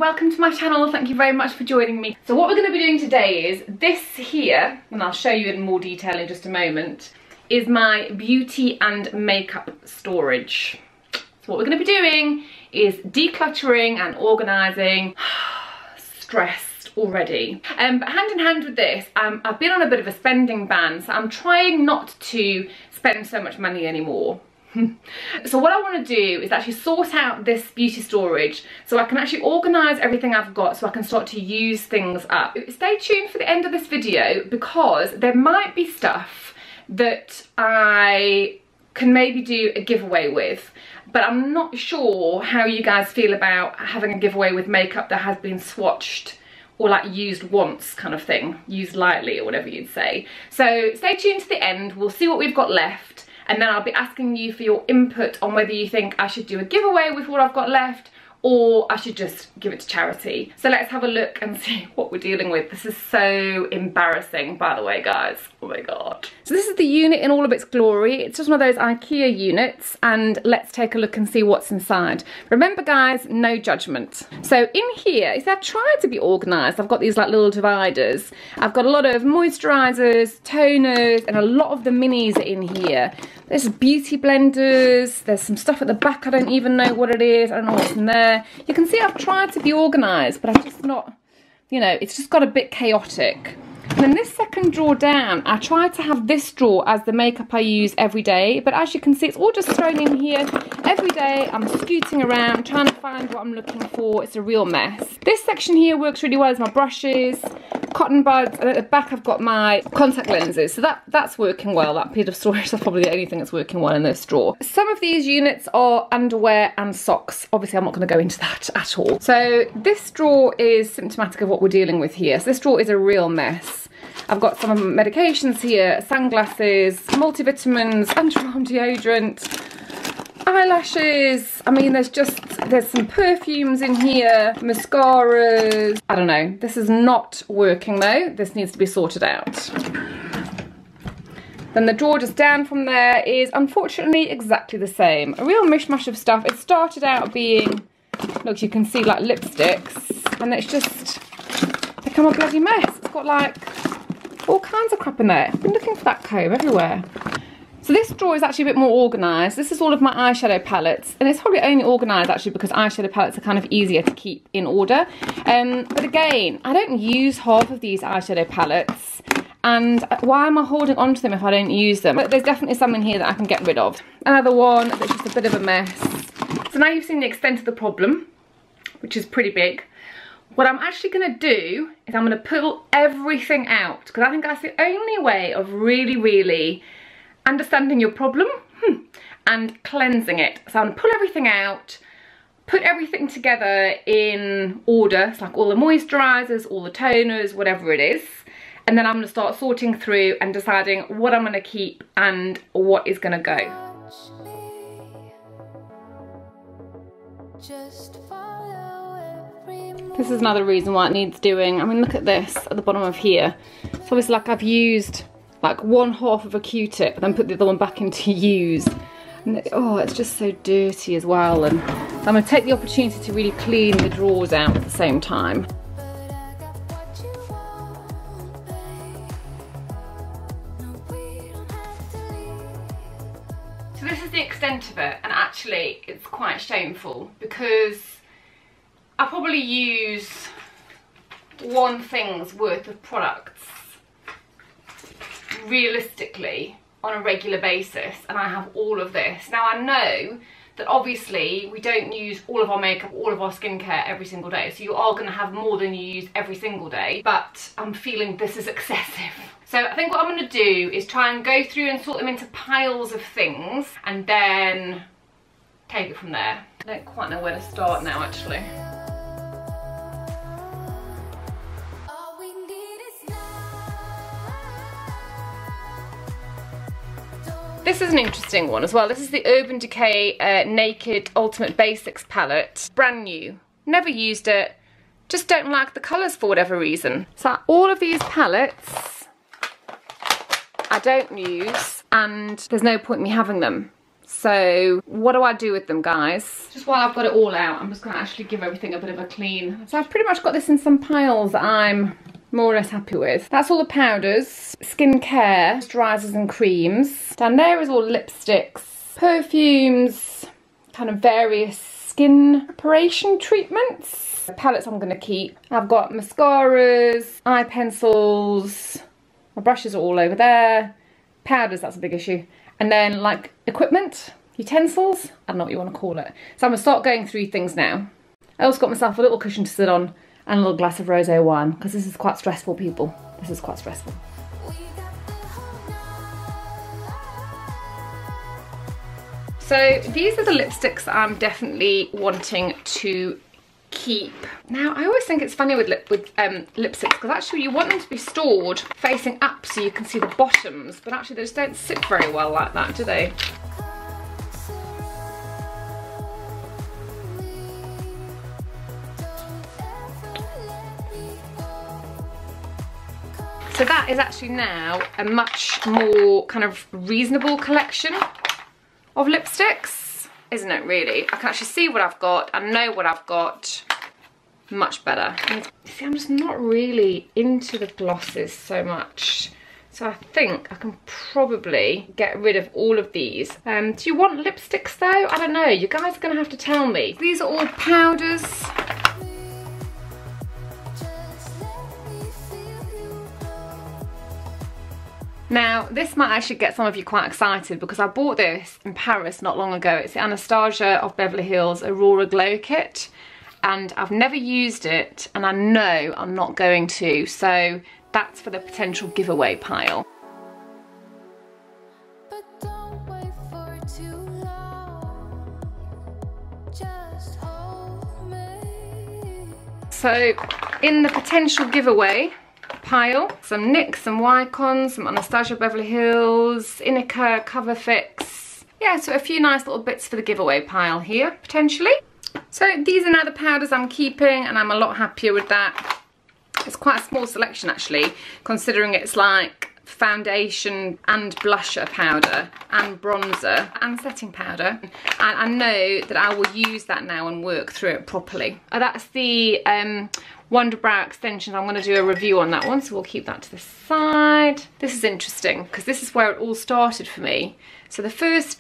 welcome to my channel. Thank you very much for joining me. So what we're going to be doing today is this here, and I'll show you in more detail in just a moment, is my beauty and makeup storage. So what we're going to be doing is decluttering and organising. Stressed already. But hand in hand with this, I've been on a bit of a spending ban, so I'm trying not to spend so much money anymore. So what I want to do is actually sort out this beauty storage so I can actually organise everything I've got so I can start to use things up. Stay tuned for the end of this video because there might be stuff that I can maybe do a giveaway with, but I'm not sure how you guys feel about having a giveaway with makeup that has been swatched or like used once kind of thing, used lightly or whatever you'd say. So stay tuned to the end, we'll see what we've got left. And then I'll be asking you for your input on whether you think I should do a giveaway with what I've got left or I should just give it to charity. So let's have a look and see what we're dealing with. This is so embarrassing, by the way, guys. Oh my God. So this is the unit in all of its glory. It's just one of those IKEA units, and let's take a look and see what's inside. Remember, guys, no judgment. So in here, I've tried to be organised. I've got these like little dividers. I've got a lot of moisturisers, toners, and a lot of the minis are in here. There's beauty blenders, there's some stuff at the back, I don't even know what it is, I don't know what's in there. You can see I've tried to be organised, but I've just not, you know, it's just got a bit chaotic. And then this second drawer down, I tried to have this drawer as the makeup I use every day, but as you can see, it's all just thrown in here. Every day, I'm scooting around, trying to find what I'm looking for. It's a real mess. This section here works really well as my brushes, cotton buds, and at the back I've got my contact lenses. So that's working well. That bit of storage, that's probably the only thing that's working well in this drawer. Some of these units are underwear and socks. Obviously, I'm not going to go into that at all. So this drawer is symptomatic of what we're dealing with here. So this drawer is a real mess. I've got some medications here, sunglasses, multivitamins, underarm deodorant, eyelashes. I mean, there's some perfumes in here, mascaras. I don't know. This is not working though. This needs to be sorted out. Then the drawer just down from there is unfortunately exactly the same. A real mishmash of stuff. It started out being, look, you can see like lipsticks, and it's just become a bloody mess. It's got like all kinds of crap in there. I've been looking for that comb everywhere. So this drawer is actually a bit more organised. This is all of my eyeshadow palettes, and it's probably only organised actually because eyeshadow palettes are kind of easier to keep in order. But again, I don't use half of these eyeshadow palettes, and why am I holding on to them if I don't use them? But there's definitely some in here that I can get rid of. Another one that's just a bit of a mess. So now you've seen the extent of the problem, which is pretty big. What I'm actually going to do is I'm going to pull everything out, because I think that's the only way of really understanding your problem and cleansing it. So I'm going to pull everything out, put everything together in order. It's like all the moisturisers, all the toners, whatever it is. And then I'm going to start sorting through and deciding what I'm going to keep and what is going to go. This is another reason why it needs doing. I mean, look at this at the bottom of here. So it's like I've used like one half of a Q-tip, then put the other one back into use. And oh, it's just so dirty as well. And so I'm going to take the opportunity to really clean the drawers out at the same time. So this is the extent of it, and actually it's quite shameful because I probably use one thing's worth of products realistically on a regular basis, and I have all of this. Now I know that obviously we don't use all of our makeup, all of our skincare every single day, so you are going to have more than you use every single day, but I'm feeling this is excessive. So I think what I'm going to do is try and go through and sort them into piles of things and then take it from there. I don't quite know where to start now actually. This is an interesting one as well. This is the Urban Decay Naked Ultimate Basics palette. Brand new. Never used it. Just don't like the colours for whatever reason. So all of these palettes I don't use, and there's no point in me having them. So what do I do with them, guys? Just while I've got it all out, I'm just gonna actually give everything a bit of a clean. So I've pretty much got this in some piles that I'm more or less happy with. That's all the powders, skincare, moisturisers and creams. Down there is all lipsticks, perfumes, kind of various skin preparation treatments. The palettes I'm gonna keep. I've got mascaras, eye pencils, my brushes are all over there. Powders, that's a big issue. And then like equipment, utensils, I don't know what you want to call it. So I'm gonna start going through things now. I also got myself a little cushion to sit on and a little glass of rosé wine, because this is quite stressful, people. This is quite stressful. So these are the lipsticks I'm definitely wanting to keep. Now, I always think it's funny with lipsticks, because actually you want them to be stored facing up so you can see the bottoms, but actually they just don't sit very well like that, do they? So that is actually now a much more kind of reasonable collection of lipsticks, isn't it really? I can actually see what I've got, I know what I've got, much better. And see, I'm just not really into the glosses so much. So I think I can probably get rid of all of these. Do you want lipsticks though? I don't know, you guys are gonna have to tell me. These are all powders. Now, this might actually get some of you quite excited, because I bought this in Paris not long ago. It's the Anastasia of Beverly Hills Aurora Glow Kit, and I've never used it, and I know I'm not going to, so that's for the potential giveaway pile. So, in the potential giveaway pile, some NYX, some Wycon, some Anastasia Beverly Hills, Inica, Cover Fix. Yeah, so a few nice little bits for the giveaway pile here, potentially. So these are now the powders I'm keeping, and I'm a lot happier with that. It's quite a small selection actually, considering it's like foundation and blusher powder and bronzer and setting powder, and I know that I will use that now and work through it properly. That's the Wonder Brow extension. I'm going to do a review on that one, so we'll keep that to the side. This is interesting because this is where it all started for me. So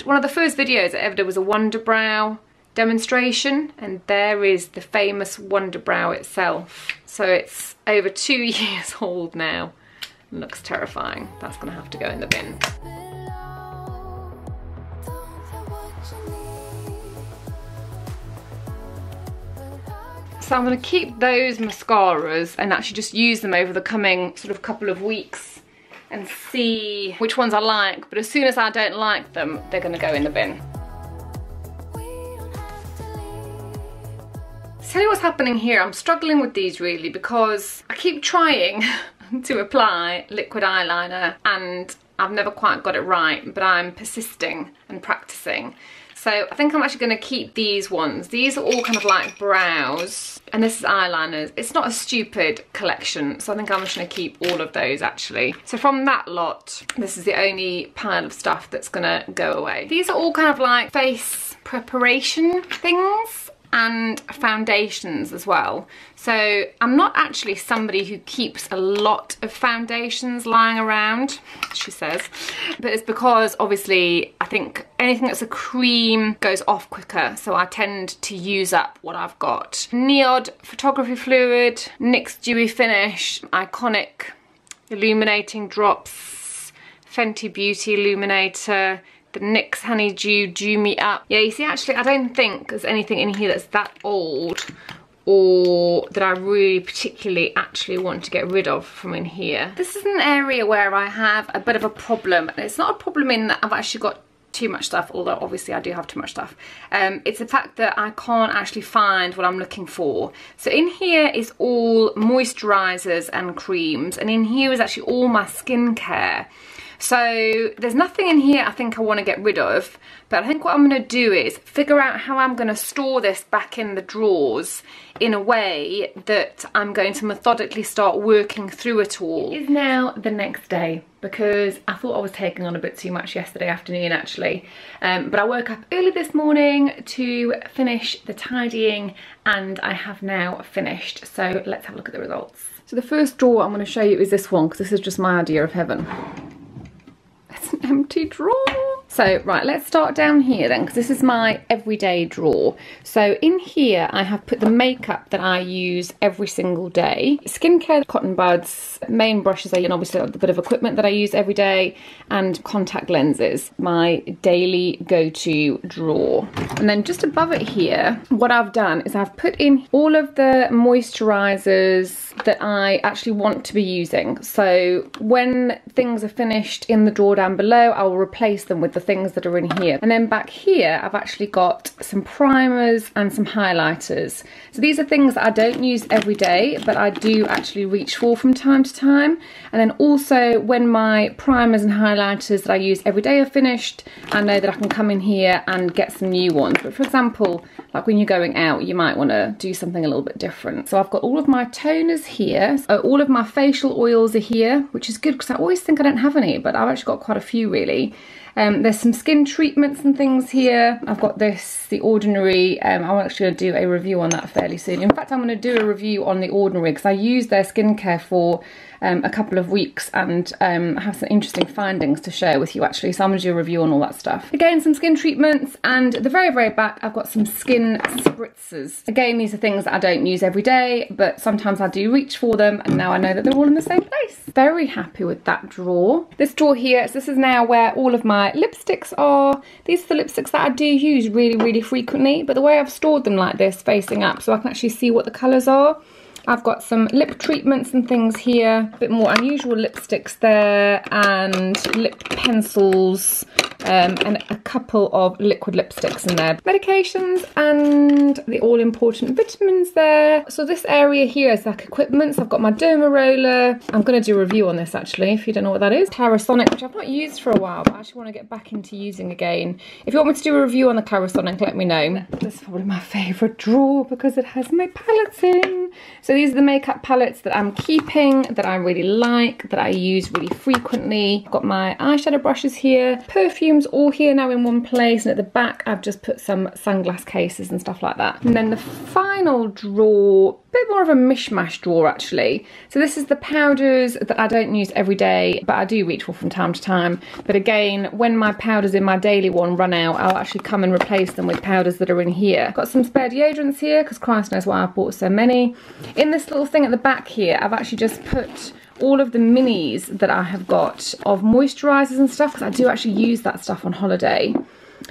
one of the first videos I ever did was a Wonder Brow demonstration, and there is the famous Wonder Brow itself. So it's over 2 years old now. It looks terrifying. That's going to have to go in the bin. So I'm going to keep those mascaras and actually just use them over the coming sort of couple of weeks and see which ones I like, but as soon as I don't like them, they're going to go in the bin. Tell you what's happening here, I'm struggling with these really because I keep trying to apply liquid eyeliner and I've never quite got it right, but I'm persisting and practicing. So I think I'm actually going to keep these ones. These are all kind of like brows, and this is eyeliners. It's not a stupid collection, so I think I'm just going to keep all of those actually. So from that lot, this is the only pile of stuff that's going to go away. These are all kind of like face preparation things and foundations as well. So I'm not actually somebody who keeps a lot of foundations lying around, she says, but it's because obviously I think anything that's a cream goes off quicker, so I tend to use up what I've got. Neod Photography Fluid, NYX Dewy Finish, Iconic Illuminating Drops, Fenty Beauty Illuminator, the NYX Honeydew Dew Me Up. Yeah, you see, actually, I don't think there's anything in here that's that old or that I really particularly actually want to get rid of from in here. This is an area where I have a bit of a problem. And it's not a problem in that I've actually got too much stuff, although obviously I do have too much stuff. It's the fact that I can't actually find what I'm looking for. So in here is all moisturizers and creams, and in here is actually all my skincare. So there's nothing in here I think I want to get rid of, but I think what I'm going to do is figure out how I'm going to store this back in the drawers in a way that I'm going to methodically start working through it all. It is now the next day because I thought I was taking on a bit too much yesterday afternoon actually, but I woke up early this morning to finish the tidying and I have now finished. So let's have a look at the results. So the first drawer I'm going to show you is this one because this is just my idea of heaven. It's an empty drawer. So right, let's start down here then, because this is my everyday drawer. So in here I have put the makeup that I use every single day, skincare, cotton buds, main brushes, and obviously a bit of equipment that I use every day, and contact lenses, my daily go-to drawer. And then just above it here, what I've done is I've put in all of the moisturizers that I actually want to be using. So when things are finished in the drawer down below, I will replace them with the things that are in here. And then back here, I've actually got some primers and some highlighters. So these are things that I don't use every day, but I do actually reach for from time to time. And then also when my primers and highlighters that I use every day are finished, I know that I can come in here and get some new ones. But for example, like when you're going out, you might want to do something a little bit different. So I've got all of my toners here. So all of my facial oils are here, which is good because I always think I don't have any, but I've actually got quite a few really. There's some skin treatments and things here. I've got this, The Ordinary. I'm actually going to do a review on that fairly soon. In fact, I'm going to do a review on The Ordinary because I used their skincare for a couple of weeks and I have some interesting findings to share with you actually. So I'm going to do a review on all that stuff. Again, some skin treatments, and at the very, very back, I've got some skin spritzers. Again, these are things that I don't use every day, but sometimes I do reach for them, and now I know that they're all in the same place. Very happy with that drawer. This drawer here, so this is now where all of my lipsticks are. These are the lipsticks that I do use really, really frequently, but the way I've stored them like this, facing up, so I can actually see what the colours are. I've got some lip treatments and things here, a bit more unusual lipsticks there, and lip pencils, and a couple of liquid lipsticks in there. Medications and the all-important vitamins there. So this area here is like equipment. So I've got my derma roller. I'm going to do a review on this actually, if you don't know what that is. Clarisonic, which I've not used for a while, but I actually want to get back into using again. If you want me to do a review on the Clarisonic, let me know. This is probably my favourite drawer because it has my palettes in. So these are the makeup palettes that I'm keeping, that I really like, that I use really frequently. I've got my eyeshadow brushes here, perfumes all here now in one place, and at the back I've just put some sunglass cases and stuff like that. And then the final drawer, a bit more of a mishmash drawer actually. So this is the powders that I don't use every day, but I do reach for from time to time. But again, when my powders in my daily one run out, I'll actually come and replace them with powders that are in here. Got some spare deodorants here, because Christ knows why I've bought so many. In this little thing at the back here, I've actually just put all of the minis that I have got of moisturisers and stuff, because I do actually use that stuff on holiday.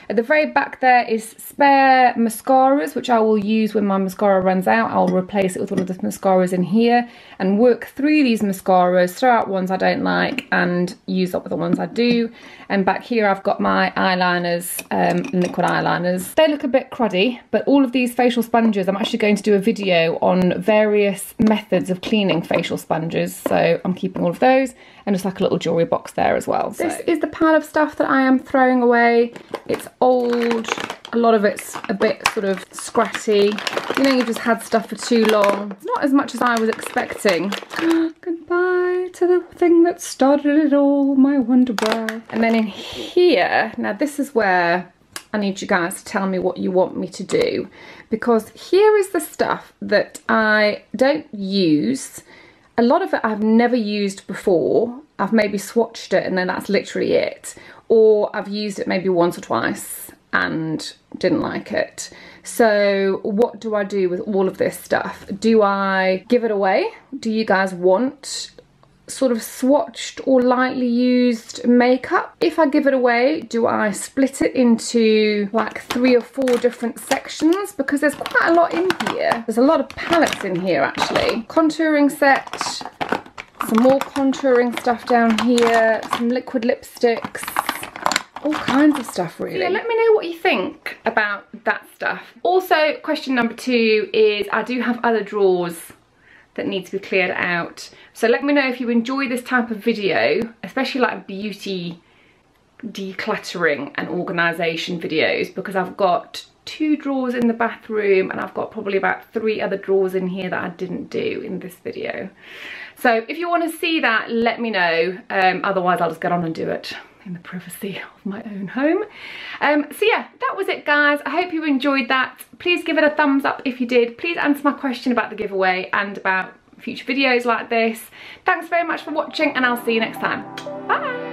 At the very back there is spare mascaras, which I will use when my mascara runs out. I'll replace it with one of the mascaras in here and work through these mascaras, throw out ones I don't like and use up the ones I do. And back here I've got my eyeliners, liquid eyeliners. They look a bit cruddy, but all of these facial sponges, I'm actually going to do a video on various methods of cleaning facial sponges. So I'm keeping all of those, and just like a little jewellery box there as well. So this is the pile of stuff that I am throwing away. It's old, a lot of it's a bit sort of scratty. You know, you've just had stuff for too long. It's not as much as I was expecting. Goodbye to the thing that started it all, my wonderbra. And then in here, now this is where I need you guys to tell me what you want me to do, because here is the stuff that I don't use. A lot of it I've never used before. I've maybe swatched it and then that's literally it. Or I've used it maybe once or twice and didn't like it. So what do I do with all of this stuff? Do I give it away? Do you guys want sort of swatched or lightly used makeup? If I give it away, do I split it into like 3 or 4 different sections? Because there's quite a lot in here. There's a lot of palettes in here actually. Contouring set, some more contouring stuff down here, some liquid lipsticks, all kinds of stuff really. So yeah, let me know what you think about that stuff. Also, question number 2 is I do have other drawers that need to be cleared out. So let me know if you enjoy this type of video, especially like beauty decluttering and organisation videos, because I've got 2 drawers in the bathroom and I've got probably about 3 other drawers in here that I didn't do in this video. So if you want to see that, let me know. Otherwise I'll just get on and do it in the privacy of my own home. So yeah, that was it guys. I hope you enjoyed that. Please give it a thumbs up if you did. Please answer my question about the giveaway and about future videos like this. Thanks very much for watching and I'll see you next time. Bye!